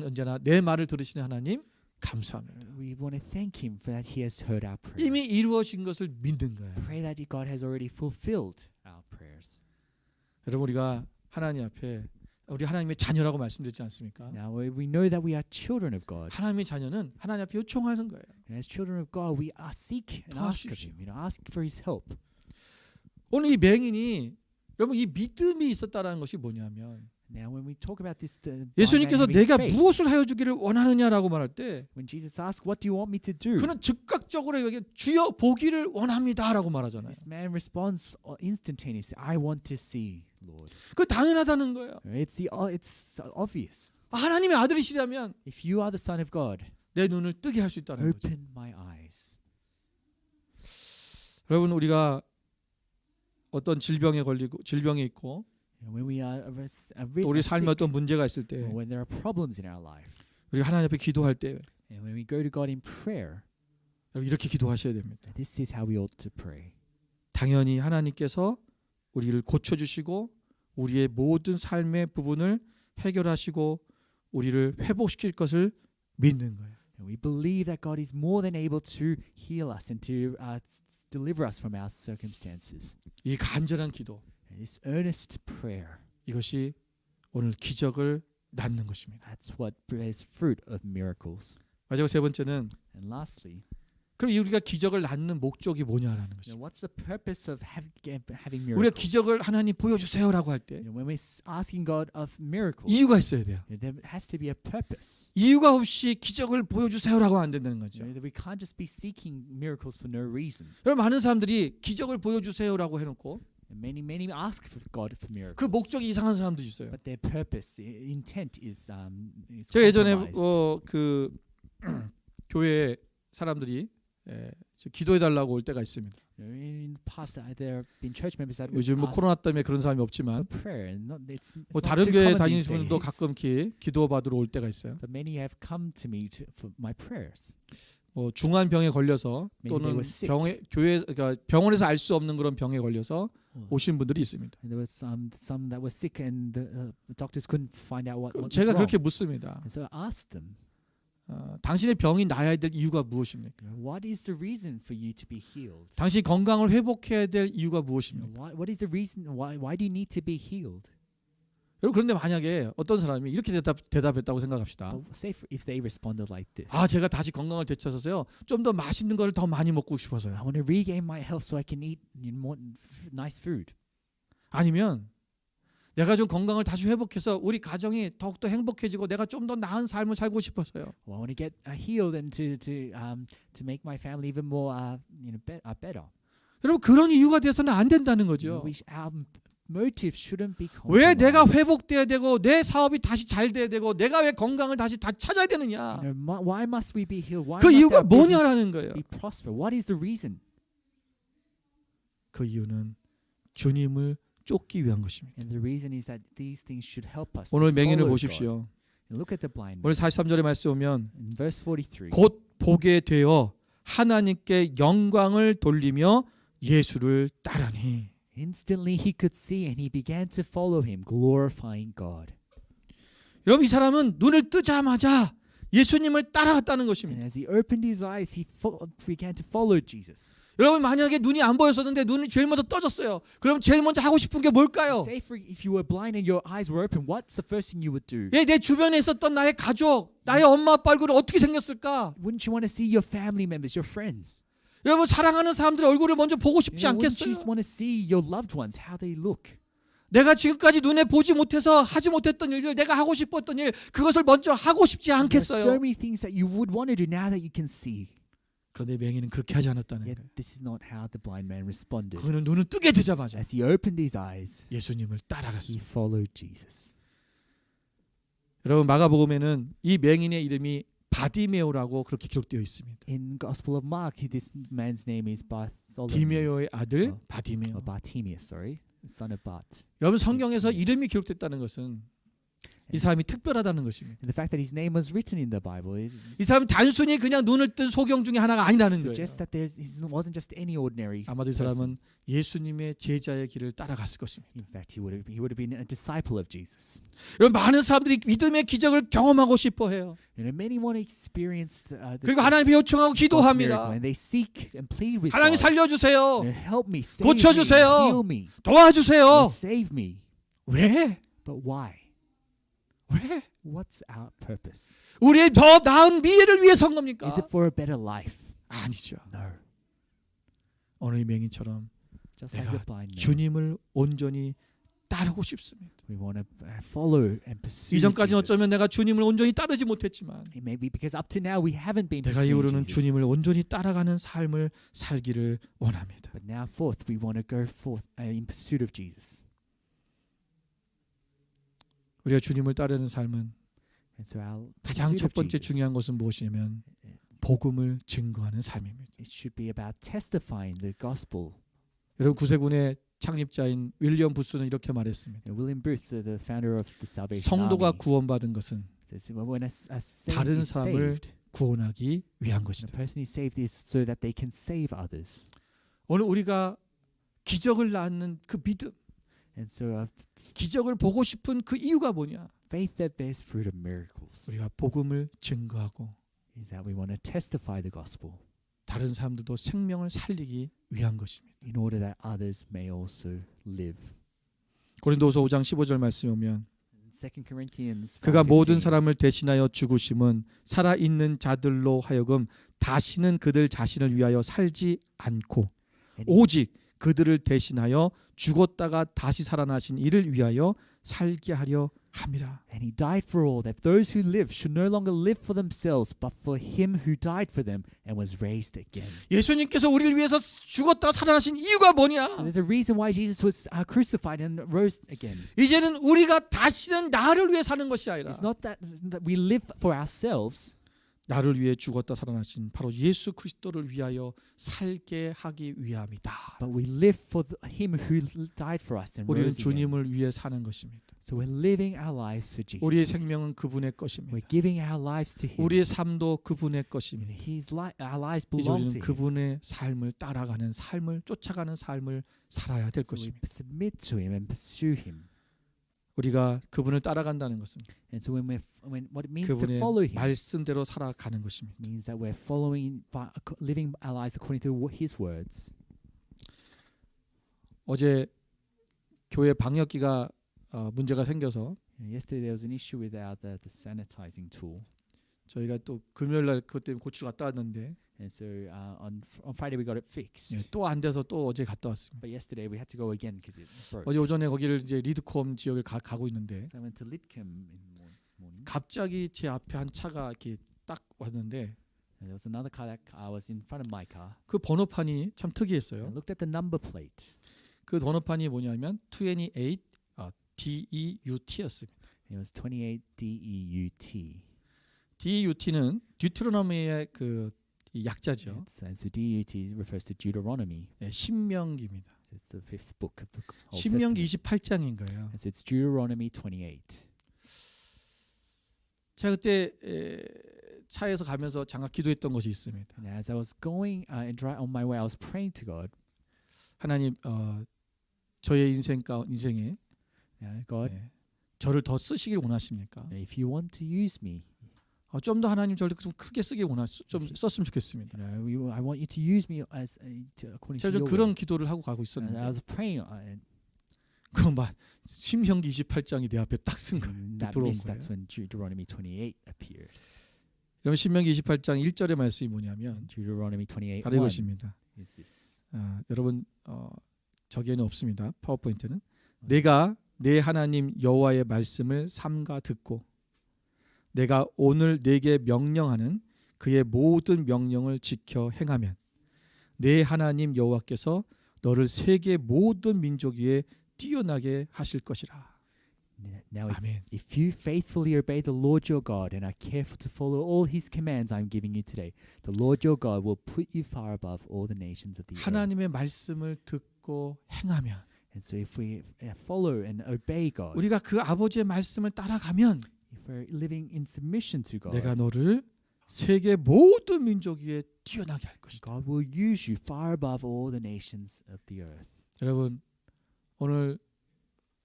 S1: 언제나 내 말을 들으시는 하나님 감사합니다.
S2: We want to thank him for that he has heard our prayers.
S1: 이미 이루어진 것을 믿는 거예요.
S2: Pray that God has already fulfilled our prayers.
S1: 여러분 우리가 하나님 앞에 우리 하나님의 자녀라고 말씀드렸지 않습니까?
S2: Now we know that we are children of God.
S1: 하나님의 자녀는 하나님 앞에 요청하는 거예요.
S2: And as children of God, we seek and ask of him. Ask for his help.
S1: 오늘 이 맹인이 여러분 이 믿음이 있었다라는 것이 뭐냐면
S2: Now when we talk about this,
S1: 예수님께서
S2: blind man
S1: 내가
S2: having faith,
S1: 무엇을 하여 주기를 원하느냐라고 말할 때
S2: when Jesus asked, "What do you want me to do?"
S1: 그는 즉각적으로 여기 주여 보기를 원합니다라고 말하잖아요.
S2: This man responds instantaneously, "I want to see, Lord."
S1: 그 당연하다는 거예요.
S2: It's obvious.
S1: 하나님의 아들이시라면
S2: If you are the Son of God,
S1: 내 눈을 뜨게 할 수 있다는 거죠.
S2: open my eyes.
S1: 여러분 우리가 어떤 질병에 있고
S2: And when we are
S1: 또 우리 삶에
S2: sick,
S1: 어떤 문제가 있을 때
S2: or when there are problems in our life,
S1: 우리가 하나님 앞에 기도할 때
S2: and when we go to God in prayer,
S1: 여러분 이렇게 기도하셔야 됩니다.
S2: this is how we ought to pray.
S1: 당연히 하나님께서 우리를 고쳐주시고 우리의 모든 삶의 부분을 해결하시고 우리를 회복시킬 것을 믿는 거예요.
S2: And we believe that God is more than able to heal us and to deliver us from our circumstances.
S1: 이 간절한 기도
S2: And this earnest prayer,
S1: 이것이 오늘 기적을 낳는 것입니다.
S2: that's what bears fruit of miracles.
S1: 마지막 세 번째는
S2: And lastly,
S1: 그럼 우리가 기적을 낳는 목적이 뭐냐라는 것입니다.
S2: what's the purpose of having
S1: 우리가
S2: miracles?
S1: 기적을 하나님 보여주세요라고 할 때
S2: When we're asking God of miracles,
S1: 이유가 있어야 돼요.
S2: there has to be a purpose.
S1: 이유가 없이 기적을 보여주세요라고 안 된다는 거죠.
S2: That we can't just be seeking miracles for no reason.
S1: 여러분 많은 사람들이 기적을 보여주세요라고 해놓고
S2: And many ask for God for miracles.
S1: 그 목적이 이상한 사람도 있어요.
S2: But their purpose, intent is
S1: 제가 예전에
S2: compromised.
S1: 그 교회 사람들이 기도해 달라고 올 때가 있습니다.
S2: In the past, there have been church members that would
S1: 요즘 뭐
S2: ask
S1: 코로나 때문에 그런 사람이
S2: for
S1: 없지만
S2: prayer. And it's
S1: 뭐
S2: not
S1: 다른
S2: too
S1: 교회
S2: common
S1: 다니는
S2: these
S1: 분들도
S2: days.
S1: 가끔 기도 받으러 올 때가 있어요.
S2: But many have come to me for my prayers.
S1: 뭐 중한 병에 걸려서
S2: Maybe they
S1: 또는
S2: were sick.
S1: 그러니까 병원에서 알 수 없는 그런 병에 걸려서 오신 분들이 있습니다.
S2: And there was some that were sick, and the doctors couldn't find out what was
S1: 제가
S2: wrong.
S1: 그렇게 묻습니다.
S2: And so I asked them,
S1: 당신의 병이 나아야 될 이유가 무엇입니까?
S2: what is the reason for you to be healed?
S1: 당신 건강을 회복해야 될 이유가 무엇입니까?
S2: What is the reason? Why do you need to be healed?
S1: 여러분 그런데 만약에 어떤 사람이 이렇게 대답했다고 생각합시다.
S2: But say if they responded like this.
S1: 제가 다시 건강을 되찾아서요. 좀 더 맛있는 걸 더 많이 먹고
S2: I
S1: 싶어서요.
S2: want to regain my health so I can eat more nice food.
S1: 아니면 내가 좀 건강을 다시 회복해서 우리 가정이 더욱더 행복해지고 내가 좀 더 나은 삶을 살고 싶어서요.
S2: Well, I want to get healed and to make my family even more better.
S1: 여러분 그런 이유가 돼서는 안 된다는 거죠.
S2: Our motive shouldn't be
S1: 왜 내가
S2: compromised.
S1: 회복돼야 되고 내 사업이 다시 잘 돼야 되고 내가 왜 건강을 다시 찾아야 되느냐?
S2: Why must we be healed? Why
S1: 그
S2: must
S1: 이유가
S2: our business
S1: 뭐냐라는 거예요.
S2: be prosper? What is the reason?
S1: 그 이유는 주님을 쫓기 위한 것입니다.
S2: And the reason is that these things should help us.
S1: 오늘
S2: to
S1: 맹인을
S2: follow
S1: 보십시오.
S2: God. And look at the blind
S1: 오늘
S2: man.
S1: 43절의 말씀 보면
S2: In verse 43.
S1: 곧 보게 되어 하나님께 영광을 돌리며 예수를 따르니.
S2: Instantly he could see and he began to follow him, glorifying God.
S1: 여러분 이 사람은 눈을 뜨자마자 예수님을 따라갔다는
S2: And
S1: 것입니다.
S2: as he opened his eyes, he began to follow Jesus.
S1: 여러분 만약에 눈이 안 보였었는데 눈이 제일 먼저 떠졌어요. 그럼 제일 먼저 하고 싶은 게 뭘까요?
S2: Say if you were blind and your eyes were open, what's the first thing you would do?
S1: 내 주변에 있었던 나의 가족, 나의 엄마 아빠 얼굴이 어떻게 생겼을까?
S2: Wouldn't you want to see your family members, your friends?
S1: 여러분 사랑하는 사람들의 얼굴을 먼저 보고 싶지
S2: Wouldn't
S1: 않겠어요?
S2: you want to see your loved ones, how they look?
S1: 내가 지금까지 눈에 보지 못해서 하지 못했던 일들, 내가 하고 싶었던 일, 그것을 먼저 하고 싶지
S2: There are so
S1: 않겠어요?
S2: many things that you would want to do now that you can see.
S1: 그런데 맹인은 그렇게 하지 않았다는
S2: Yet
S1: 거예요.
S2: this is not how the blind man responded.
S1: 그는 눈을 뜨게 되자마자
S2: As he opened his eyes,
S1: 예수님을
S2: he
S1: 따라갔습니다.
S2: followed Jesus.
S1: 여러분 마가복음에는 이 맹인의 이름이 바디메오라고 그렇게 기록되어 있습니다.
S2: In Gospel of Mark, this man's name is Bartholomew.
S1: 디메오의 아들
S2: 어,
S1: 바디메오.
S2: Bartimaeus, sorry, the son of Bart.
S1: 여러분 성경에서 이름이 기록됐다는 것은 이 사람이 특별하다는 것입니다.
S2: And the fact that his name was written in the Bible
S1: 이 사람은 단순히 그냥 눈을 뜬 소경 중에 하나가 아니라는 거예요.
S2: suggests that he wasn't just any ordinary.
S1: 아마도 이 사람은 예수님의 제자의 길을 따라갔을 것입니다.
S2: In fact, he would have been a disciple of Jesus.
S1: 여러분 많은 사람들이 믿음의 기적을 경험하고 싶어해요.
S2: You know, many want to experience the
S1: 그리고 하나님께 요청하고
S2: God's miracle,
S1: 기도합니다.
S2: and they seek and plead with
S1: 하나님
S2: God.
S1: 살려주세요.
S2: You know, help me, save
S1: 고쳐주세요.
S2: me, heal me, you know,
S1: 도와주세요.
S2: save me.
S1: 왜?
S2: But why?
S1: 왜?
S2: What's our purpose?
S1: 우리의 더 나은 미래를 위해서 한 겁니까?
S2: Is it for a better life?
S1: 아니죠.
S2: No.
S1: 오늘 이 맹인처럼
S2: Just like the
S1: 내가
S2: blind man,
S1: 주님을 온전히 따르고 싶습니다.
S2: we want to follow and pursue
S1: 이전까지는
S2: Jesus.
S1: 어쩌면 내가 주님을 온전히 따르지 못했지만
S2: It may be because up to now we haven't been
S1: 내가
S2: pursuing
S1: 이후로는
S2: Jesus.
S1: 주님을 온전히 따라가는 삶을 살기를 원합니다.
S2: But now forth, we want to go forth in pursuit of Jesus.
S1: 우리가 주님을 따르는 삶은
S2: And so our
S1: 가장
S2: pursuit
S1: 첫
S2: of
S1: 번째
S2: Jesus,
S1: 중요한 것은 무엇이냐면 복음을 증거하는 삶입니다.
S2: it should be about testifying the gospel.
S1: 여러분 구세군의 창립자인 윌리엄 부스는 이렇게 말했습니다.
S2: You know, William Booth, the founder of the Salvation
S1: 성도가
S2: Army,
S1: 구원받은 것은
S2: says when a saint
S1: 다른
S2: is
S1: 사람을
S2: saved,
S1: 구원하기 위한
S2: the
S1: 것이다.
S2: person is saved is so that they can save others.
S1: 오늘 우리가 기적을 낳는 그 믿음,
S2: And so
S1: 기적을 보고 싶은 그 이유가 뭐냐?
S2: faith that bears fruit of miracles
S1: 우리가 복음을 증거하고
S2: is that we want to testify the gospel
S1: 다른 사람들도 생명을 살리기 위한 것입니다.
S2: in order that others may also live.
S1: 고린도후서 5장 15절 말씀에 보면
S2: 2 Corinthians
S1: 그가
S2: 5:15,
S1: 모든 사람을 대신하여 죽으심은 살아있는 자들로 하여금 다시는 그들 자신을 위하여 살지 않고
S2: and he-
S1: 오직 그들을 대신하여 죽었다가 다시 살아나신 이를 위하여 살게 하려 함이라.
S2: And he died for all, that those who live should no longer live for themselves, but for him who died for them and was raised again.
S1: 예수님께서 우리를 위해서 죽었다가 살아나신 이유가 뭐냐?
S2: So there's a reason why Jesus was crucified and rose again.
S1: 이제는 우리가 다시는 나를 위해 사는 것이 아니라
S2: It's not that we live for ourselves,
S1: 나를 위해 죽었다 살아나신 바로 예수 그리스도를 위하여 살게 하기 위함이다.
S2: but we live for him who died for us and
S1: 우리는
S2: rose again.
S1: 주님을 위해 사는 것입니다.
S2: So we're living our lives for
S1: 우리의
S2: Jesus.
S1: 생명은 그분의 것입니다.
S2: We're giving our lives to him.
S1: 우리의 삶도 그분의 것입니다.
S2: Our lives
S1: 이제
S2: belong
S1: 우리는
S2: to him.
S1: 그분의 삶을 따라가는 삶을 쫓아가는 삶을 살아야 될
S2: So we
S1: 것입니다.
S2: submit to him and pursue him.
S1: 우리가 그분을 따라간다는 것은
S2: And so when what it means to
S1: 그분의
S2: follow him
S1: 말씀대로 살아가는 것입니다.
S2: means that we're following, living our lives according to his words.
S1: 어제 교회 방역기가 문제가 생겨서
S2: Yesterday there was an issue with the sanitizing tool.
S1: 저희가 또 금요일 날 그것 때문에 고치러 갔다 왔는데
S2: And so on Friday we got it fixed.
S1: 또 안 돼서 또 어제 갔다 왔습니다.
S2: But yesterday we had to go again because it broke.
S1: 어제 오전에 거기를 이제 리드콤 지역을 가고 있는데
S2: So I went to Lidcombe in the morning.
S1: 갑자기 제 앞에 한 차가 이렇게 딱 왔는데
S2: And there was another car that was in front of my car.
S1: 그 번호판이 참
S2: I
S1: 특이했어요.
S2: looked at the number plate.
S1: 그 번호판이 뭐냐면 28 DEUT였습니다.
S2: It was 28 DEUT.
S1: DEUT는 디트로노미의 그 약자죠.
S2: And so DEUT refers to Deuteronomy.
S1: 네, 신명기입니다.
S2: So it's the fifth book of the Old
S1: 신명기
S2: Testament.
S1: 28장인 거예요.
S2: And so it's Deuteronomy 28.
S1: 제가 그때 차에서 가면서 잠깐 기도했던 것이 있습니다.
S2: And as I was going on my way, I was praying to God.
S1: 하나님 저의 인생에
S2: God,
S1: 저를 더 쓰시길 원하십니까?
S2: if you want to use me,
S1: 좀 더 하나님 저를 좀 크게 쓰길 좀 썼으면 좋겠습니다.
S2: I want you to use me as according to
S1: 제가 좀
S2: your
S1: 그런
S2: will.
S1: 기도를 하고 가고
S2: And I
S1: 있었는데
S2: was praying,
S1: 그막 신명기 28장이 내 앞에 딱 쓴 거예요.
S2: and that
S1: 들어온
S2: missed.
S1: 거예요.
S2: That's when Deuteronomy 28 appeared.
S1: 그럼 신명기 28장 1절의 말씀이 뭐냐면
S2: Deuteronomy 28.
S1: 바로 이것입니다.
S2: is this.
S1: 여러분 저기에는 없습니다. 파워포인트는 내가 내 하나님 여호와의 말씀을 삼가 듣고 내가 오늘 내게 명령하는 그의 모든 명령을 지켜 행하면 내 하나님 여호와께서 너를 세계 모든 민족 위에 뛰어나게 하실 것이라.
S2: Now,
S1: 아멘.
S2: if you faithfully obey the Lord your God and are careful to follow all His commands I'm giving you today, the Lord your God will put you far above all the nations of the earth.
S1: 하나님의 말씀을 듣고 행하면
S2: And so, if we follow and obey God,
S1: 우리가 그 아버지의 말씀을 따라가면
S2: if we're living in submission to God,
S1: 내가 너를 세계 모든 민족 위에 뛰어나게 할 것이다.
S2: God will use you far above all the nations of the earth.
S1: 여러분 오늘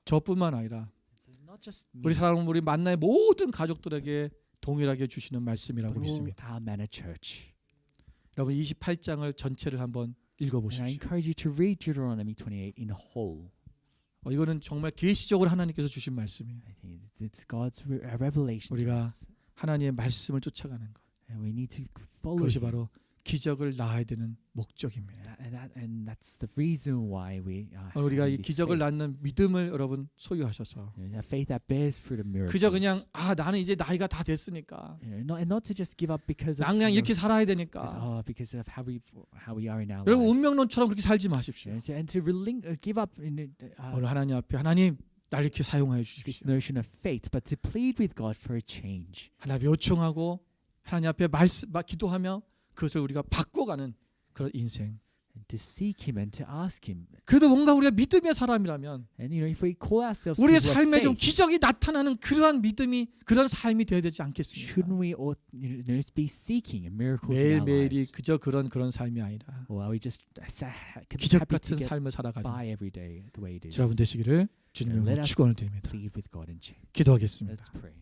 S1: 저뿐만 아니라
S2: So not just me,
S1: 우리 사랑하는 우리 만나의 모든 가족들에게 동일하게 주시는 말씀이라고
S2: but all
S1: 믿습니다.
S2: our Manna Church.
S1: 여러분 28장을 전체를 한번
S2: And I
S1: 읽어보십시오.
S2: encourage you to read Deuteronomy 28 in whole.
S1: 이거는 정말 계시적으로 하나님께서 주신 말씀이에요.
S2: I think it's God's revelation to
S1: 우리가
S2: us.
S1: 하나님의 말씀을 쫓아가는 것.
S2: And we need to follow
S1: 그것이
S2: Him.
S1: 바로 기적을 낳아야 되는 목적입니다.
S2: And that's the reason why we are
S1: 우리가 이
S2: having this
S1: 기적을
S2: faith.
S1: 낳는 믿음을 여러분 소유하셔서
S2: A faith that bears fruit of miracles.
S1: 그저 그냥 나는 이제 나이가 다 됐으니까
S2: And not to just give up because of
S1: 난 그냥 이렇게 살아야 되니까.
S2: because of how we are in our
S1: 여러분
S2: lives.
S1: 운명론처럼 그렇게 살지 마십시오.
S2: And to give up in
S1: 오늘 하나님 앞에 하나님 날 이렇게 사용하여
S2: this
S1: 주십시오.
S2: notion of faith, but to plead with God for a change.
S1: 하나님 요청하고 하나님 앞에 말씀 기도하며 그것을 우리가 바꿔가는 그런 인생.
S2: And to seek Him and to ask Him.
S1: 그래도 뭔가 우리가 믿음의 사람이라면
S2: And if we call ourselves
S1: 우리의
S2: people of
S1: 삶에 좀
S2: faith,
S1: 기적이 나타나는 그러한 믿음이 그런 삶이 되어야 되지 않겠습니까?
S2: shouldn't we all be seeking miracles in our
S1: 매일매일이
S2: lives?
S1: 그저 그런 삶이 아니라
S2: Or are we just
S1: 기적
S2: happy to
S1: 같은
S2: get
S1: 삶을 살아가자.
S2: by every day the way it is?
S1: 여러분 되시기를 주님의
S2: Let
S1: 이름으로
S2: us
S1: 축원을 드립니다.
S2: plead with God and change.
S1: 기도하겠습니다.
S2: Let's pray.